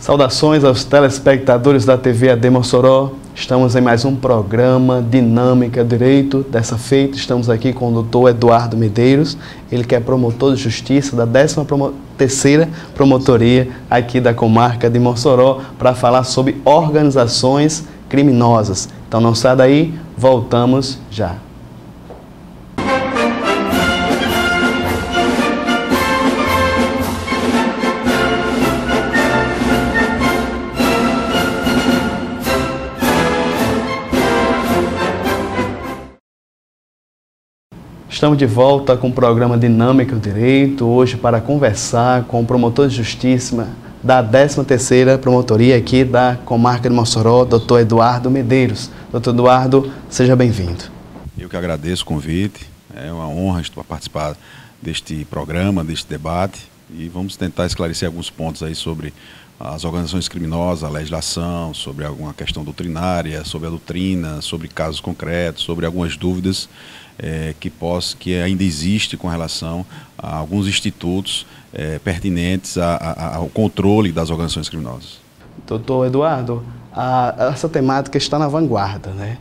Saudações aos telespectadores da TV AD Mossoró. Estamos em mais um programa Dinâmica Direito. Dessa feita, estamos aqui com o doutor Eduardo Medeiros, ele que é promotor de justiça da 13ª Promotoria aqui da comarca de Mossoró, para falar sobre organizações criminosas. Então não sai daí, voltamos já. Estamos de volta com o programa Dinâmica do Direito, hoje para conversar com o promotor de justiça da 13ª Promotoria aqui da comarca de Mossoró, doutor Eduardo Medeiros. Doutor Eduardo, seja bem-vindo. Eu que agradeço o convite, é uma honra estar participar deste programa, deste debate, e vamos tentar esclarecer alguns pontos aí sobre as organizações criminosas, a legislação, sobre alguma questão doutrinária, sobre a doutrina, sobre casos concretos, sobre algumas dúvidas que ainda existe com relação a alguns institutos pertinentes ao controle das organizações criminosas. Doutor Eduardo, essa temática está na vanguarda, né?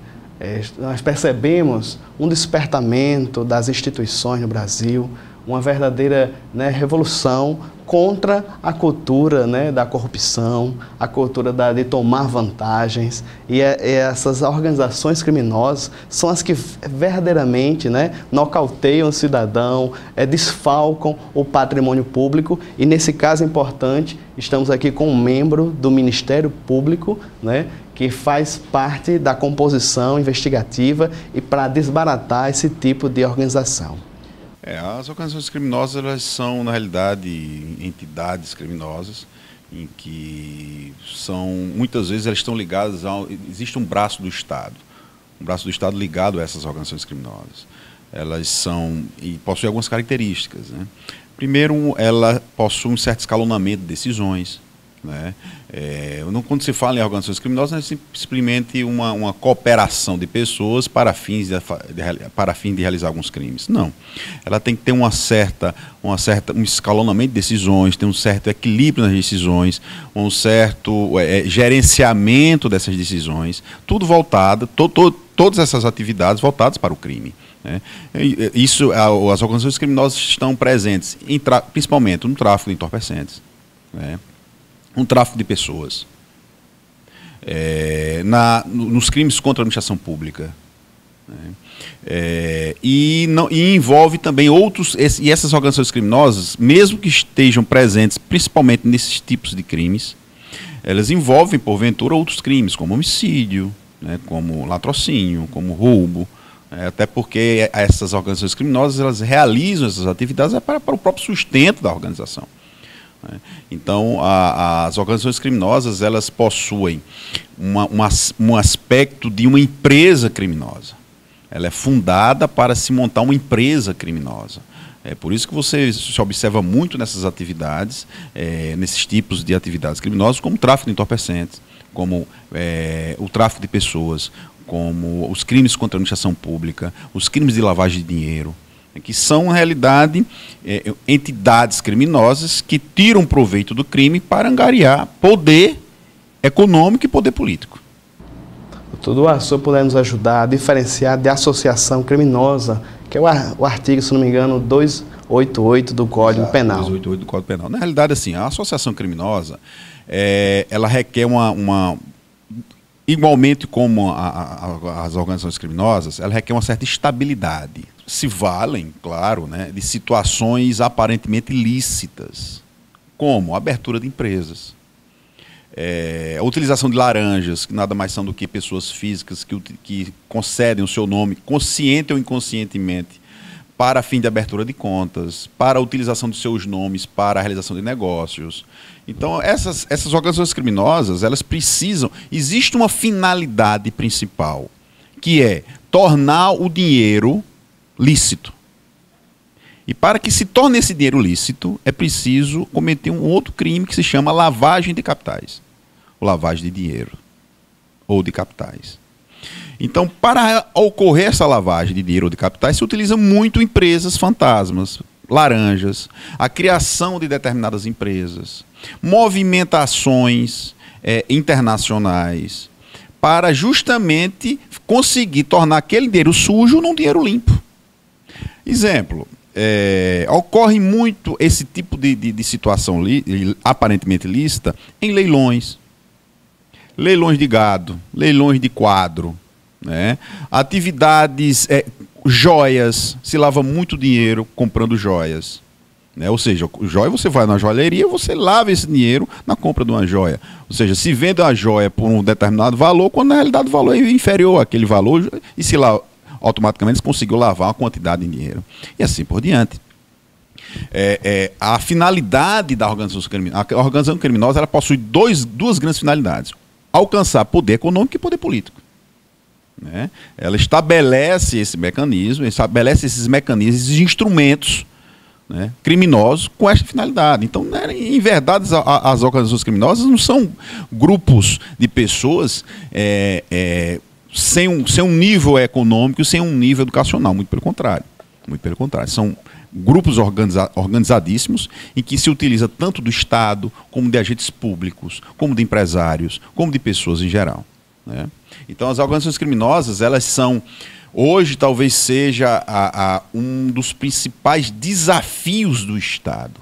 Nós percebemos um despertamento das instituições no Brasil, uma verdadeira revolução contra a cultura da corrupção, a cultura de tomar vantagens, e essas organizações criminosas são as que verdadeiramente nocauteiam o cidadão, desfalcam o patrimônio público, e nesse caso importante, estamos aqui com um membro do Ministério Público, que faz parte da composição investigativa e para desbaratar esse tipo de organização. As organizações criminosas, elas são, na realidade, entidades criminosas em que muitas vezes elas estão ligadas existe um braço do Estado ligado a essas organizações criminosas. Elas são, e possuem algumas características, Primeiro, ela possui um certo escalonamento de decisões, quando se fala em organizações criminosas, não é simplesmente uma cooperação de pessoas para fins de realizar alguns crimes. Não. Ela tem que ter um escalonamento de decisões, tem um certo equilíbrio nas decisões, um certo gerenciamento dessas decisões, tudo voltado, todas essas atividades voltadas para o crime. As organizações criminosas estão presentes, principalmente no tráfico de entorpecentes, um tráfico de pessoas, nos crimes contra a administração pública, e envolve também outros, e essas organizações criminosas, mesmo que estejam presentes principalmente nesses tipos de crimes, elas envolvem, porventura, outros crimes, como homicídio, como latrocínio, como roubo, até porque essas organizações criminosas, elas realizam essas atividades para o próprio sustento da organização. Então, as organizações criminosas, elas possuem um aspecto de uma empresa criminosa. Ela é fundada para se montar uma empresa criminosa. É por isso que você se observa muito nessas atividades, nesses tipos de atividades criminosas, como o tráfico de entorpecentes, como o tráfico de pessoas, como os crimes contra a administração pública, os crimes de lavagem de dinheiro, que são, na realidade, entidades criminosas que tiram proveito do crime para angariar poder econômico e poder político. Doutor, o senhor puder nos ajudar a diferenciar de associação criminosa, que é o artigo, se não me engano, 288 do Código Penal. 288 do Código Penal. Na realidade, assim, a associação criminosa, ela requer igualmente como as organizações criminosas, ela requer uma certa estabilidade. Se valem, claro, de situações aparentemente ilícitas, como a abertura de empresas, a utilização de laranjas, que nada mais são do que pessoas físicas que concedem o seu nome, consciente ou inconscientemente, para fim de abertura de contas, para a utilização dos seus nomes para a realização de negócios. Então, essas organizações criminosas, elas precisam... Existe uma finalidade principal, que é tornar o dinheiro lícito. E para que se torne esse dinheiro lícito, é preciso cometer um outro crime que se chama lavagem de capitais. Ou lavagem de dinheiro. Ou de capitais. Então, para ocorrer essa lavagem de dinheiro ou de capitais, se utiliza muito empresas fantasmas, laranjas, a criação de determinadas empresas, movimentações internacionais, para justamente conseguir tornar aquele dinheiro sujo num dinheiro limpo. Exemplo, ocorre muito esse tipo de situação aparentemente lícita em leilões. Leilões de gado, leilões de quadro, né? Atividades, joias, se lava muito dinheiro comprando joias. Né? Ou seja, joia, você vai na joalheria, você lava esse dinheiro na compra de uma joia. Ou seja, se vende a joia por um determinado valor, quando na realidade o valor é inferior àquele valor, e se lá automaticamente você conseguiu lavar uma quantidade de dinheiro. E assim por diante. A finalidade da organização criminosa, a organização criminosa, ela possui duas grandes finalidades: alcançar poder econômico e poder político. Né? Ela estabelece esse mecanismo, estabelece esses mecanismos, esses instrumentos, né, criminosos com essa finalidade. Então, em verdade, as organizações criminosas não são grupos de pessoas sem um nível econômico, sem um nível educacional, muito pelo contrário. Muito pelo contrário. São grupos organizadíssimos em que se utiliza tanto do Estado, como de agentes públicos, como de empresários, como de pessoas em geral. Né? Então, as organizações criminosas, elas são, hoje, talvez seja um dos principais desafios do Estado.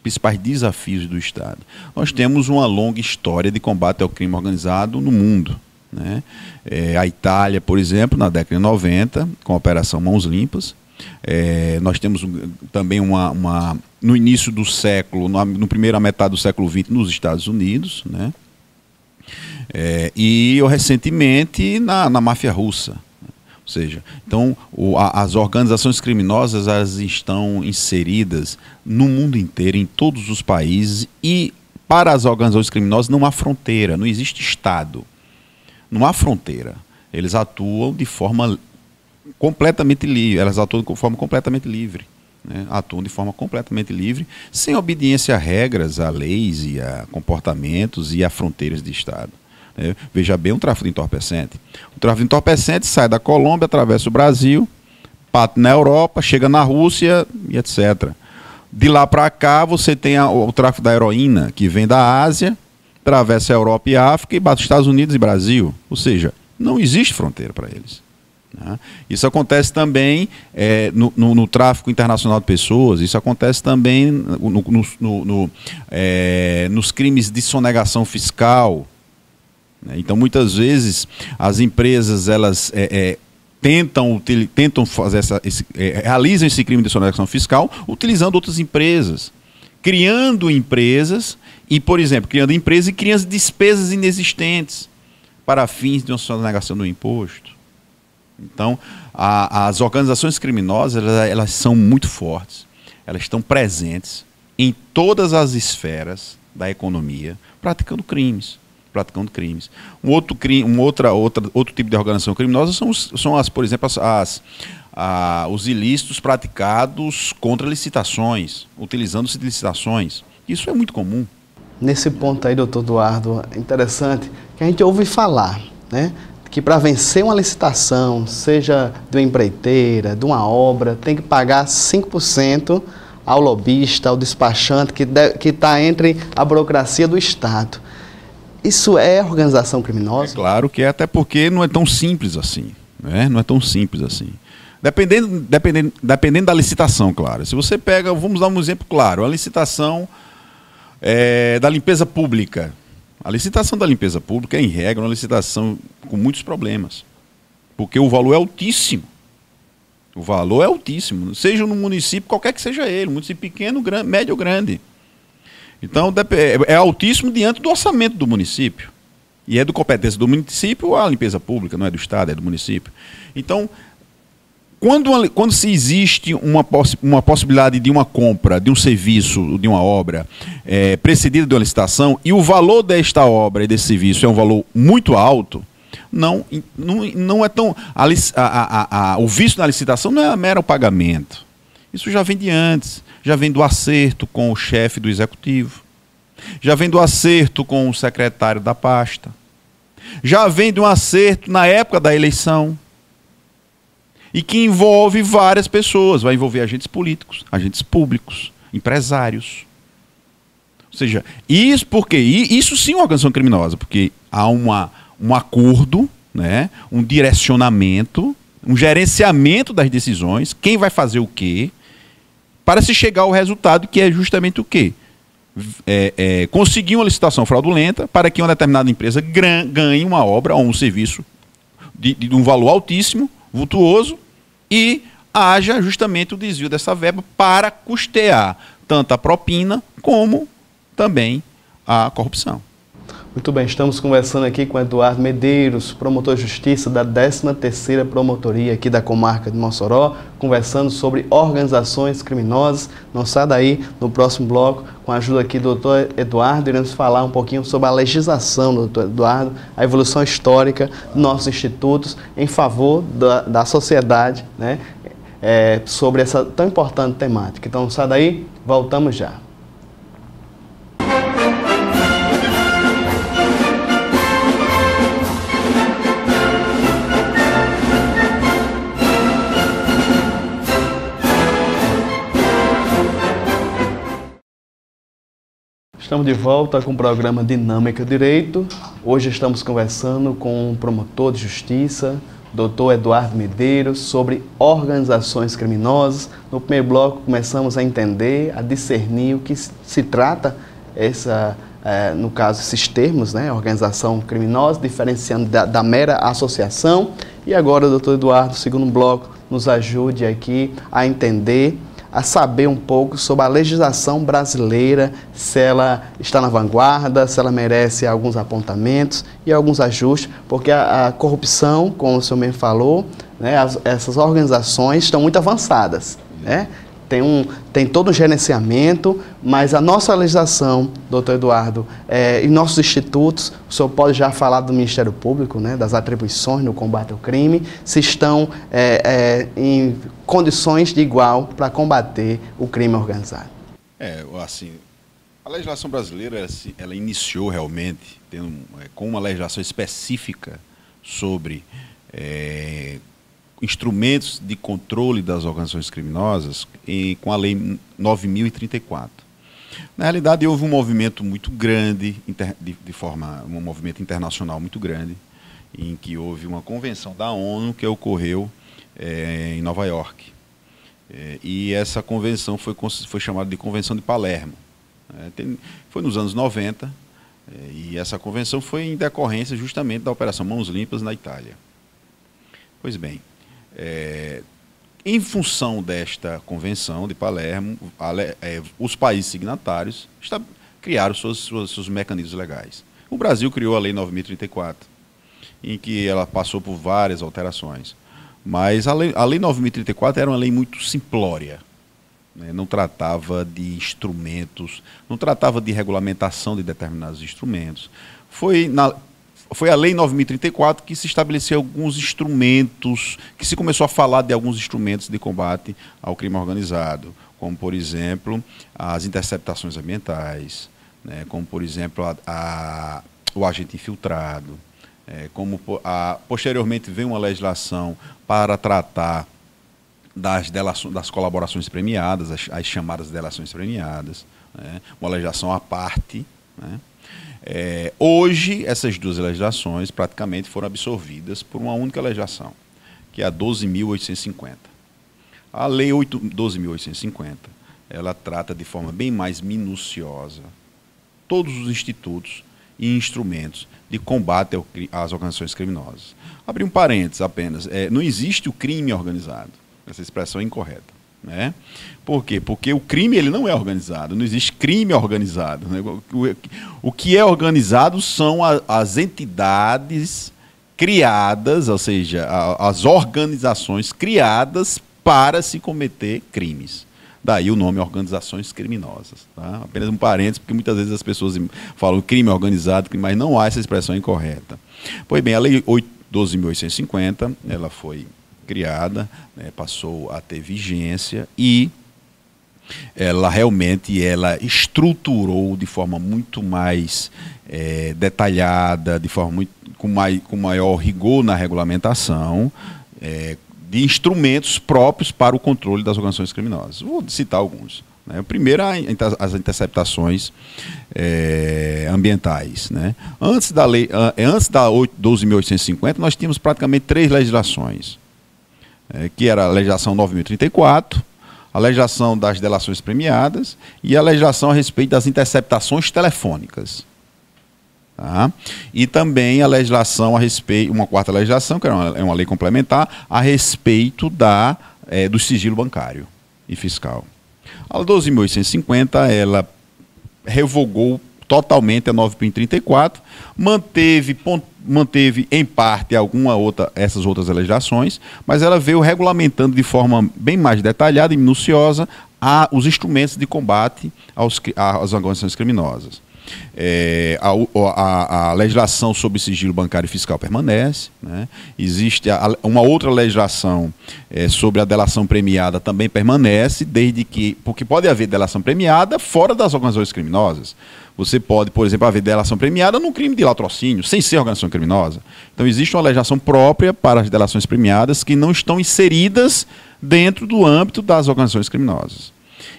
Principais desafios do Estado. Nós temos uma longa história de combate ao crime organizado no mundo. Né? A Itália, por exemplo, na década de 90, com a Operação Mãos Limpas. Nós temos também no início do século, na primeira metade do século XX, nos Estados Unidos, né? E recentemente na máfia russa. Ou seja, então as organizações criminosas, elas estão inseridas no mundo inteiro, em todos os países, e para as organizações criminosas não há fronteira, não existe Estado, não há fronteira. Eles atuam de forma completamente livre, elas atuam de forma completamente livre, né? Atuam de forma completamente livre, sem obediência a regras, a leis e a comportamentos e a fronteiras de Estado. Veja bem, um tráfico de entorpecente. O tráfico de entorpecente sai da Colômbia, atravessa o Brasil, parte na Europa, chega na Rússia e etc. De lá para cá você tem o tráfico da heroína, que vem da Ásia, atravessa a Europa e a África e bate os Estados Unidos e Brasil. Ou seja, não existe fronteira para eles. Né? Isso acontece também no tráfico internacional de pessoas, isso acontece também nos crimes de sonegação fiscal. Então, muitas vezes, as empresas elas tentam fazer realizam esse crime de sonegação fiscal utilizando outras empresas, criando empresas e, por exemplo, criando despesas inexistentes para fins de uma sonegação do imposto. Então, as organizações criminosas elas são muito fortes, elas estão presentes em todas as esferas da economia, praticando crimes. Outro tipo de organização criminosa são por exemplo, os ilícitos praticados contra licitações, utilizando-se de licitações. Isso é muito comum. Nesse ponto aí, doutor Eduardo, é interessante que a gente ouve falar, né, que para vencer uma licitação, seja de uma empreiteira, de uma obra, tem que pagar 5% ao lobista, ao despachante, que está entre a burocracia do Estado. Isso é organização criminosa? É claro que é, até porque não é tão simples assim. Né? Não é tão simples assim. Dependendo da licitação, claro. Se você pega, vamos dar um exemplo claro, a licitação da limpeza pública. A licitação da limpeza pública, em regra, é uma licitação com muitos problemas. Porque o valor é altíssimo. O valor é altíssimo. Seja no município, qualquer que seja ele, município pequeno, grande, médio ou grande. Então, é altíssimo diante do orçamento do município. E é de competência do município a limpeza pública, não é do Estado, é do município. Então, quando se existe uma possibilidade de uma compra, de um serviço, de uma obra, precedida de uma licitação, e o valor desta obra e desse serviço é um valor muito alto, não é tão... o vício na licitação não é mero pagamento. Isso já vem de antes. Já vem do acerto com o chefe do executivo, já vem do acerto com o secretário da pasta, já vem de um acerto na época da eleição. e que envolve várias pessoas, vai envolver agentes políticos, agentes públicos, empresários. Ou seja, isso porque isso sim é uma organização criminosa, porque há um acordo, né, um direcionamento, um gerenciamento das decisões, quem vai fazer o quê, para se chegar ao resultado que é justamente o quê? Conseguir uma licitação fraudulenta para que uma determinada empresa ganhe uma obra ou um serviço de um valor altíssimo, vultuoso, e haja justamente o desvio dessa verba para custear tanto a propina como também a corrupção. Muito bem, estamos conversando aqui com Eduardo Medeiros, promotor de justiça da 13ª Promotoria aqui da comarca de Mossoró, conversando sobre organizações criminosas. Não sai daí, no próximo bloco, com a ajuda aqui do doutor Eduardo, iremos falar um pouquinho sobre a legislação do doutor Eduardo, a evolução histórica dos nossos institutos em favor da sociedade, né, sobre essa tão importante temática. Então, não sai daí, voltamos já. Estamos de volta com o programa Dinâmica Direito. Hoje estamos conversando com o promotor de justiça, doutor Eduardo Medeiros, sobre organizações criminosas. No primeiro bloco começamos a entender, a discernir o que se trata, no caso, esses termos, né? Organização criminosa, diferenciando da mera associação. E agora o doutor Eduardo, no segundo bloco, nos ajude aqui a entender, a saber um pouco sobre a legislação brasileira, se ela está na vanguarda, se ela merece alguns apontamentos e alguns ajustes, porque a corrupção, como o senhor mesmo falou, né, essas organizações estão muito avançadas, né? Tem todo um gerenciamento, mas a nossa legislação, doutor Eduardo, e nossos institutos, o senhor pode já falar do Ministério Público, né, das atribuições no combate ao crime, se estão em condições de igual para combater o crime organizado. Assim, a legislação brasileira, ela iniciou realmente com uma legislação específica sobre instrumentos de controle das organizações criminosas com a Lei 9.034. Na realidade, houve um movimento muito grande, um movimento internacional muito grande, em que houve uma convenção da ONU que ocorreu em Nova York. E essa convenção foi chamada de Convenção de Palermo. Foi nos anos 90, e essa convenção foi em decorrência justamente da Operação Mãos Limpas na Itália. Pois bem, em função desta Convenção de Palermo, os países signatários criaram seus mecanismos legais. O Brasil criou a Lei 9.034, em que ela passou por várias alterações. Mas a Lei 9.034 era uma lei muito simplória, né? Não tratava de instrumentos, não tratava de regulamentação de determinados instrumentos. Foi a Lei 9.034 que se estabeleceu alguns instrumentos, que se começou a falar de alguns instrumentos de combate ao crime organizado, como, por exemplo, as interceptações ambientais, né? Como, por exemplo, o agente infiltrado, posteriormente veio uma legislação para tratar das colaborações premiadas, as chamadas delações premiadas, né? Uma legislação à parte, né? Hoje, essas duas legislações praticamente foram absorvidas por uma única legislação, que é a 12.850. A Lei 12.850, ela trata de forma bem mais minuciosa todos os institutos e instrumentos de combate às organizações criminosas. Abrir um parênteses apenas, não existe o crime organizado, essa expressão é incorreta. Né? Por quê? Porque o crime ele não é organizado, não existe crime organizado. Né? O que é organizado são as entidades criadas, ou seja, as organizações criadas para se cometer crimes. Daí o nome organizações criminosas. Tá? Apenas um parênteses, porque muitas vezes as pessoas falam crime organizado, mas não há essa expressão incorreta. Pois bem, a Lei 12.850, ela foi criada, né, passou a ter vigência e ela realmente estruturou de forma muito mais com maior rigor na regulamentação, de instrumentos próprios para o controle das organizações criminosas. Vou citar alguns. Né? O primeiro, as interceptações ambientais. Né? Antes da 12.850, nós tínhamos praticamente 3 legislações, que era a legislação 9.034, a legislação das delações premiadas e a legislação a respeito das interceptações telefônicas. Tá? E também a legislação a respeito, uma quarta legislação, que é uma lei complementar, a respeito do sigilo bancário e fiscal. A 12.850, ela revogou totalmente a 9.034, manteve em parte essas outras legislações, mas ela veio regulamentando de forma bem mais detalhada e minuciosa os instrumentos de combate às organizações criminosas. A legislação sobre sigilo bancário e fiscal permanece, né? Existe uma outra legislação sobre a delação premiada também permanece, porque pode haver delação premiada fora das organizações criminosas. Você pode, por exemplo, haver delação premiada num crime de latrocínio, sem ser organização criminosa. Então existe uma legislação própria para as delações premiadas que não estão inseridas dentro do âmbito das organizações criminosas.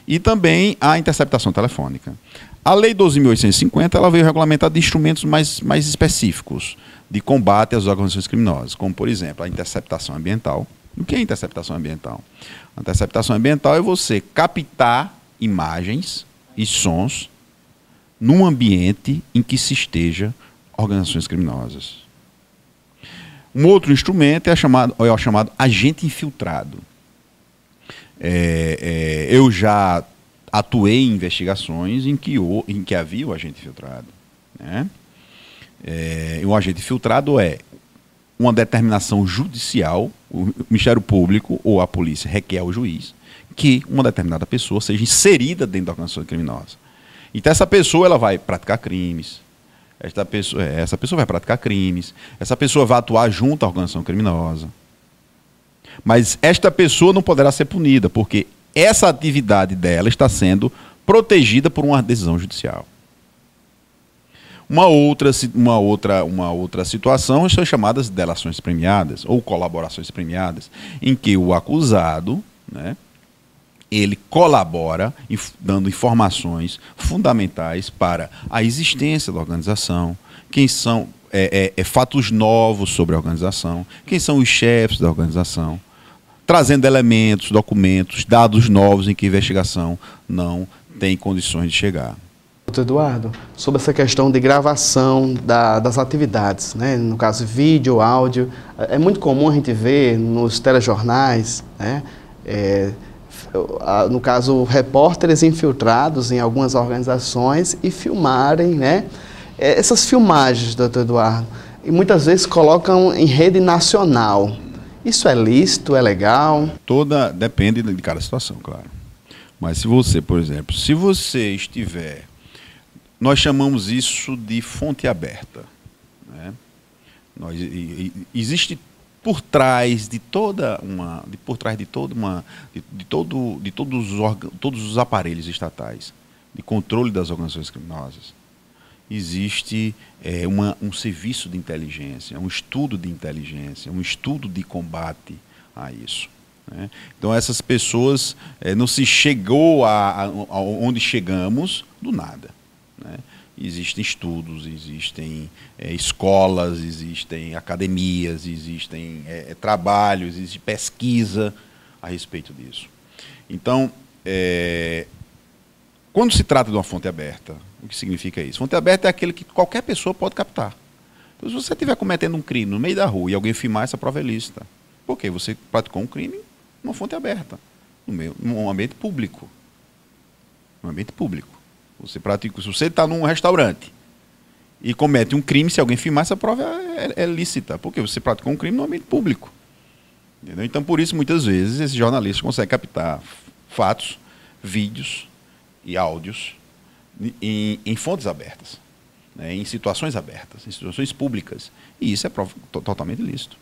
E também a interceptação telefônica. A Lei 12.850, ela veio regulamentar de instrumentos mais específicos de combate às organizações criminosas, como, por exemplo, a interceptação ambiental. O que é interceptação ambiental? A interceptação ambiental é você captar imagens e sons num ambiente em que se esteja organizações criminosas. Um outro instrumento é o chamado agente infiltrado. Eu já atuei em investigações em que havia o agente infiltrado. Né? O agente infiltrado é uma determinação judicial, o Ministério Público ou a polícia requer ao juiz que uma determinada pessoa seja inserida dentro da organização criminosa. Então essa pessoa ela vai praticar crimes, essa pessoa vai praticar crimes, essa pessoa vai atuar junto à organização criminosa. Mas esta pessoa não poderá ser punida, porque essa atividade dela está sendo protegida por uma decisão judicial. Uma outra situação são chamadas delações premiadas ou colaborações premiadas, em que o acusado, né, ele colabora dando informações fundamentais para a existência da organização, quem são fatos novos sobre a organização, quem são os chefes da organização, trazendo elementos, documentos, dados novos em que a investigação não tem condições de chegar. Doutor Eduardo, sobre essa questão de gravação das atividades, né? No caso vídeo, áudio, é muito comum a gente ver nos telejornais, né? No caso, repórteres infiltrados em algumas organizações e filmarem, né? Essas filmagens, doutor Eduardo, e muitas vezes colocam em rede nacional. Isso é lícito, é legal? Depende de cada situação, claro. Mas se você, por exemplo, se você estiver... Nós chamamos isso de fonte aberta. Né? Existe por trás de todos os aparelhos estatais de controle das organizações criminosas, existe um serviço de inteligência, um estudo de inteligência, um estudo de combate a isso. Né? Então essas pessoas não se chegou a onde chegamos do nada. Né? Existem estudos, existem escolas, existem academias, existem trabalhos, existe pesquisa a respeito disso. Então, quando se trata de uma fonte aberta, o que significa isso? Fonte aberta é aquele que qualquer pessoa pode captar. Então, se você estiver cometendo um crime no meio da rua e alguém filmar, essa prova é lícita. Por quê? Você praticou um crime numa fonte aberta, num ambiente público. No ambiente público. Se você está num restaurante e comete um crime, se alguém filmar, essa prova é lícita. Porque você praticou um crime no ambiente público. Entendeu? Então, por isso, muitas vezes, esses jornalistas conseguem captar fatos, vídeos e áudios em fontes abertas, né, em situações abertas, em situações públicas. E isso é totalmente lícito.